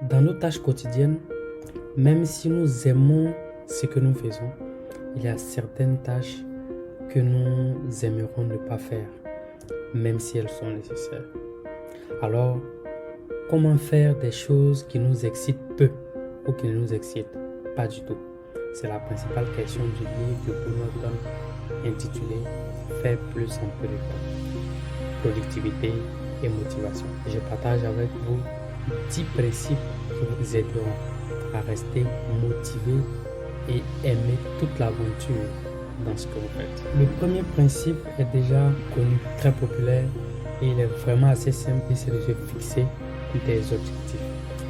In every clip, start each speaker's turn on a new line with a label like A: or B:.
A: Dans nos tâches quotidiennes, même si nous aimons ce que nous faisons, il y a certaines tâches que nous aimerons ne pas faire, même si elles sont nécessaires. Alors, comment faire des choses qui nous excitent peu ou qui ne nous excitent pas du tout? C'est la principale question du livre de Bruno Latour intitulé « Faire plus en peu de temps, productivité et motivation ». Je partage avec vous 10 principes qui vous aideront à rester motivé et aimer toute l'aventure dans ce que vous faites. Le premier principe est déjà connu, très populaire et il est vraiment assez simple, c'est de se fixer des objectifs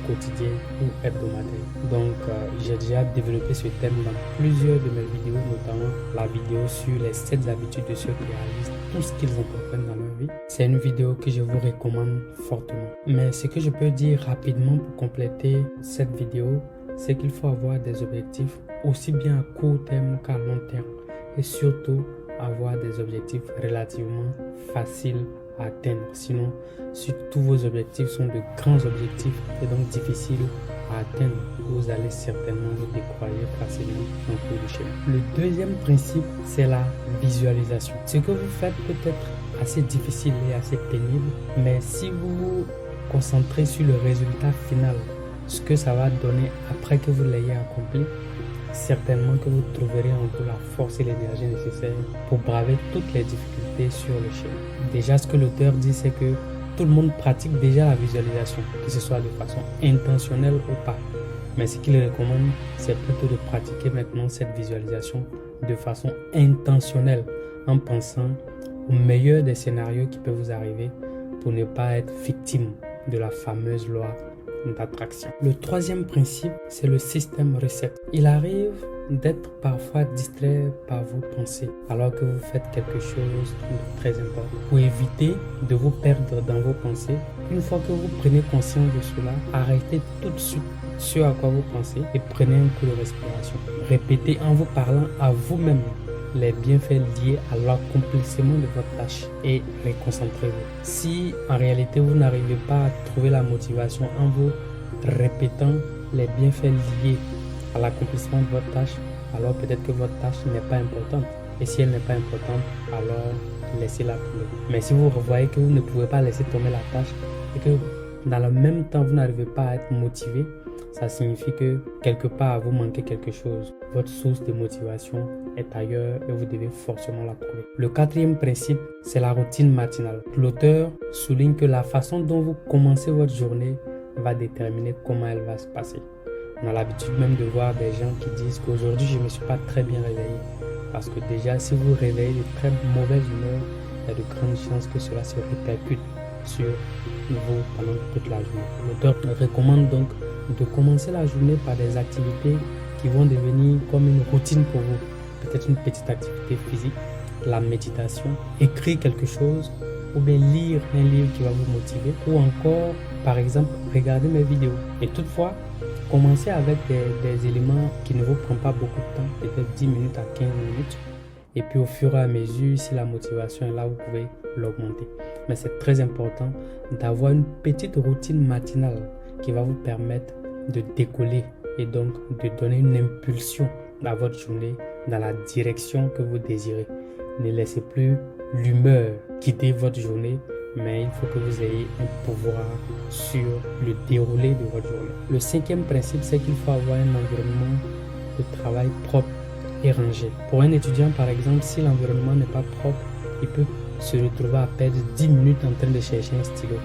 A: quotidiens ou hebdomadaires. Donc, j'ai déjà développé ce thème dans plusieurs de mes vidéos, notamment la vidéo sur les 7 habitudes de ceux qui réalisent tout ce qu'ils entreprennent dans leur vie. C'est une vidéo que je vous recommande fortement. Mais ce que je peux dire rapidement pour compléter cette vidéo, c'est qu'il faut avoir des objectifs aussi bien à court terme qu'à long terme. Et surtout, avoir des objectifs relativement faciles à atteindre. Sinon, si tous vos objectifs sont de grands objectifs et donc difficiles à atteindre, vous allez certainement vous décourager facilement en cours de chemin. Le deuxième principe, c'est la visualisation. Ce que vous faites peut être assez difficile et assez pénible, mais si vous vous concentrez sur le résultat final, ce que ça va donner après que vous l'ayez accompli, certainement que vous trouverez en vous la force et l'énergie nécessaires pour braver toutes les difficultés sur le chemin. Déjà, ce que l'auteur dit, c'est que tout le monde pratique déjà la visualisation, que ce soit de façon intentionnelle ou pas. Mais ce qu'il recommande, c'est plutôt de pratiquer maintenant cette visualisation de façon intentionnelle, en pensant au meilleur des scénarios qui peuvent vous arriver pour ne pas être victime de la fameuse loi d'attraction. Le troisième principe, c'est le système reset. Il arrive d'être parfois distrait par vos pensées alors que vous faites quelque chose de très important. Pour éviter de vous perdre dans vos pensées, une fois que vous prenez conscience de cela, arrêtez tout de suite ce à quoi vous pensez et prenez un coup de respiration. Répétez en vous parlant à vous-même les bienfaits liés à l'accomplissement de votre tâche et reconcentrez-vous. Si en réalité vous n'arrivez pas à trouver la motivation en vous répétant les bienfaits liés à l'accomplissement de votre tâche, alors peut-être que votre tâche n'est pas importante. Et si elle n'est pas importante, alors laissez-la tomber. Mais si vous voyez que vous ne pouvez pas laisser tomber la tâche et que dans le même temps vous n'arrivez pas à être motivé, ça signifie que quelque part vous manquez quelque chose. Votre source de motivation est ailleurs et vous devez forcément la trouver. Le quatrième principe, c'est la routine matinale. L'auteur souligne que la façon dont vous commencez votre journée va déterminer comment elle va se passer. On a l'habitude même de voir des gens qui disent qu'aujourd'hui je ne me suis pas très bien réveillé. Parce que déjà, si vous réveillez de très mauvaise humeur, il y a de grandes chances que cela se répercute sur vous pendant toute la journée. L'auteur recommande donc de commencer la journée par des activités qui vont devenir comme une routine pour vous. Peut-être une petite activité physique, la méditation, écrire quelque chose ou bien lire un livre qui va vous motiver ou encore, par exemple, regarder mes vidéos. Et toutefois, commencez avec des éléments qui ne vous prennent pas beaucoup de temps, peut-être 10 minutes à 15 minutes. Et puis au fur et à mesure, si la motivation est là, vous pouvez l'augmenter. Mais c'est très important d'avoir une petite routine matinale qui va vous permettre de décoller et donc de donner une impulsion à votre journée dans la direction que vous désirez. Ne laissez plus l'humeur guider votre journée, mais il faut que vous ayez un pouvoir sur le déroulé de votre journée. Le cinquième principe, c'est qu'il faut avoir un environnement de travail propre et rangé. Pour un étudiant, par exemple, si l'environnement n'est pas propre, il peut se retrouver à perdre 10 minutes en train de chercher un stylo.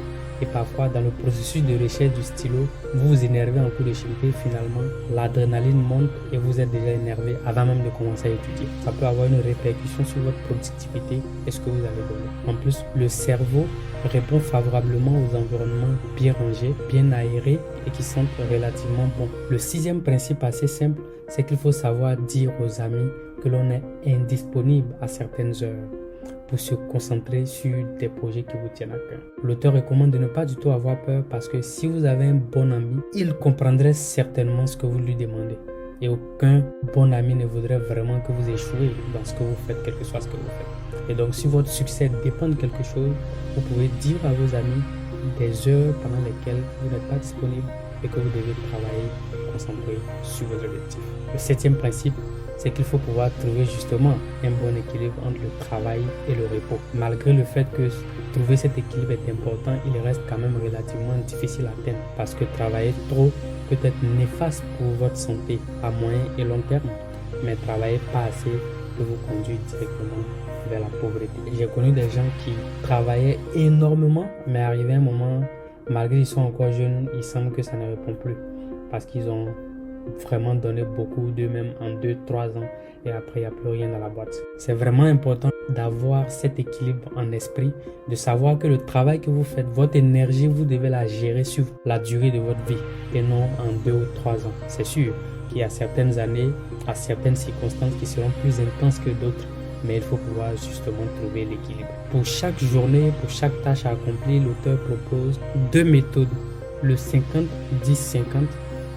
A: Et parfois, dans le processus de recherche du stylo, vous vous énervez en cours de chemin. Finalement, l'adrénaline monte et vous êtes déjà énervé avant même de commencer à étudier. Ça peut avoir une répercussion sur votre productivité et ce que vous avez donné. En plus, le cerveau répond favorablement aux environnements bien rangés, bien aérés et qui sentent relativement bons. Le sixième principe assez simple, c'est qu'il faut savoir dire aux amis que l'on est indisponible à certaines heures pour se concentrer sur des projets qui vous tiennent à cœur. L'auteur recommande de ne pas du tout avoir peur parce que si vous avez un bon ami, il comprendrait certainement ce que vous lui demandez. Et aucun bon ami ne voudrait vraiment que vous échouez dans ce que vous faites, quel que soit ce que vous faites. Et donc, si votre succès dépend de quelque chose, vous pouvez dire à vos amis des heures pendant lesquelles vous n'êtes pas disponible et que vous devez travailler concentré sur vos objectifs. Le septième principe, c'est qu'il faut pouvoir trouver justement un bon équilibre entre le travail et le repos. Malgré le fait que trouver cet équilibre est important, il reste quand même relativement difficile à atteindre parce que travailler trop peut être néfaste pour votre santé à moyen et long terme, mais travailler pas assez peut vous conduire directement vers la pauvreté. J'ai connu des gens qui travaillaient énormément, mais arrivé à un moment, malgré qu'ils sont encore jeunes, il semble que ça ne répond plus parce qu'ils ont vraiment donné beaucoup d'eux-mêmes en 2-3 ans et après il n'y a plus rien dans la boîte. C'est vraiment important d'avoir cet équilibre en esprit, de savoir que le travail que vous faites, votre énergie, vous devez la gérer sur la durée de votre vie et non en 2 ou 3 ans. C'est sûr qu'il y a certaines années, à certaines circonstances qui seront plus intenses que d'autres, mais il faut pouvoir justement trouver l'équilibre. Pour chaque journée, pour chaque tâche à accomplir, l'auteur propose 2 méthodes. Le 50-10-50,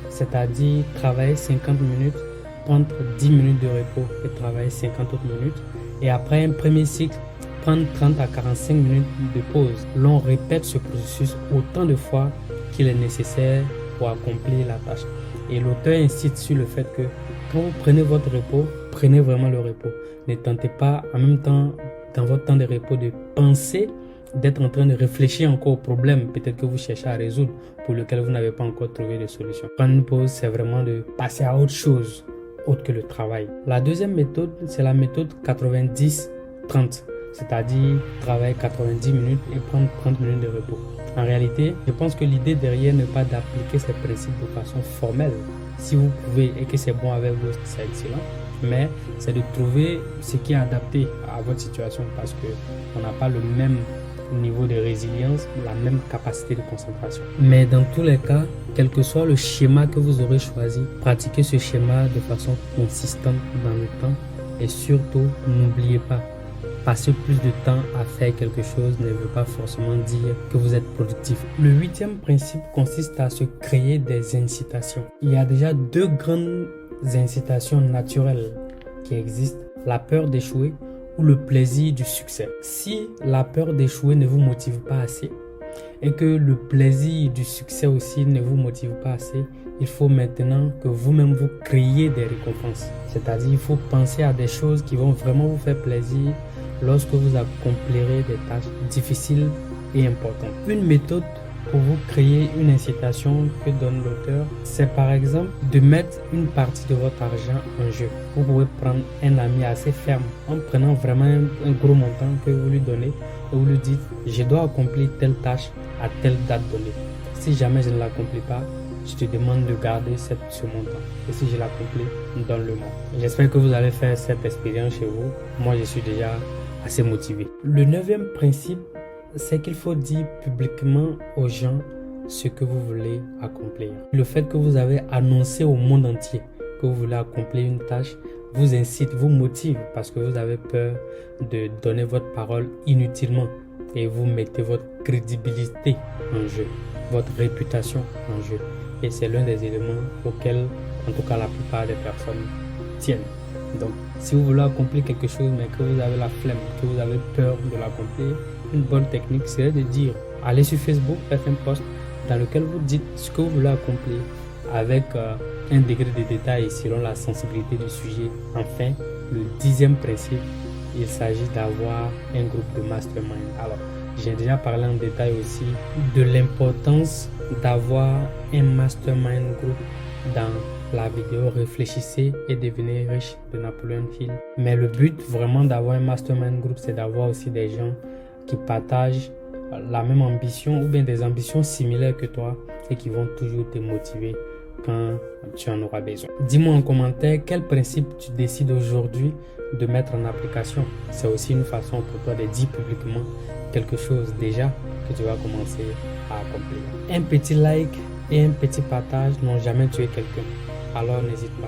A: c'est-à-dire travailler 50 minutes, prendre 10 minutes de repos et travailler 50 autres minutes. Et après un premier cycle, prendre 30 à 45 minutes de pause. L'on répète ce processus autant de fois qu'il est nécessaire pour accomplir la tâche. Et l'auteur insiste sur le fait que quand vous prenez votre repos, prenez vraiment le repos. Ne tentez pas en même temps, dans votre temps de repos, de penser, d'être en train de réfléchir encore au problème peut-être que vous cherchez à résoudre, pour lequel vous n'avez pas encore trouvé de solution. Prendre une pause, c'est vraiment de passer à autre chose, autre que le travail. La deuxième méthode, c'est la méthode 90-30, c'est-à-dire travailler 90 minutes et prendre 30 minutes de repos. En réalité, je pense que l'idée derrière n'est pas d'appliquer ces principes de façon formelle. Si vous pouvez et que c'est bon avec vous, c'est excellent. Mais c'est de trouver ce qui est adapté à votre situation parce qu'on n'a pas le même niveau de résilience, la même capacité de concentration. Mais dans tous les cas, quel que soit le schéma que vous aurez choisi, pratiquez ce schéma de façon consistante dans le temps et surtout, n'oubliez pas, passer plus de temps à faire quelque chose ne veut pas forcément dire que vous êtes productif. Le huitième principe consiste à se créer des incitations. Il y a déjà 2 grandes incitations naturelles qui existent, la peur d'échouer ou le plaisir du succès. Si la peur d'échouer ne vous motive pas assez et que le plaisir du succès aussi ne vous motive pas assez, il faut maintenant que vous-même vous créez des récompenses. C'est-à-dire il faut penser à des choses qui vont vraiment vous faire plaisir lorsque vous accomplirez des tâches difficiles et importantes. Une méthode pour vous créer une incitation que donne l'auteur, c'est par exemple de mettre une partie de votre argent en jeu. Vous pouvez prendre un ami assez ferme en prenant vraiment un gros montant que vous lui donnez et vous lui dites « Je dois accomplir telle tâche à telle date donnée. Si jamais je ne l'accomplis pas, je te demande de garder ce montant. Et si je l'accomplis, donne-le-moi. » J'espère que vous allez faire cette expérience chez vous. Moi, je suis déjà assez motivé. Le 9e principe, c'est qu'il faut dire publiquement aux gens ce que vous voulez accomplir. Le fait que vous avez annoncé au monde entier que vous voulez accomplir une tâche vous incite, vous motive parce que vous avez peur de donner votre parole inutilement et vous mettez votre crédibilité en jeu, votre réputation en jeu. Et c'est l'un des éléments auxquels, en tout cas, la plupart des personnes tiennent. Donc, si vous voulez accomplir quelque chose mais que vous avez la flemme, que vous avez peur de l'accomplir, une bonne technique serait de dire, allez sur Facebook, faites un post dans lequel vous dites ce que vous voulez accomplir avec un degré de détail selon la sensibilité du sujet. Enfin, le 10e principe, il s'agit d'avoir un groupe de mastermind. Alors, j'ai déjà parlé en détail aussi de l'importance d'avoir un mastermind group dans la vidéo Réfléchissez et devenez riche de Napoleon Hill. Mais le but vraiment d'avoir un mastermind group, c'est d'avoir aussi des gens qui partagent la même ambition ou bien des ambitions similaires que toi et qui vont toujours te motiver quand tu en auras besoin. Dis-moi en commentaire quel principe tu décides aujourd'hui de mettre en application. C'est aussi une façon pour toi de dire publiquement quelque chose déjà que tu vas commencer à accomplir. Un petit like et un petit partage n'ont jamais tué quelqu'un. Alors n'hésite pas.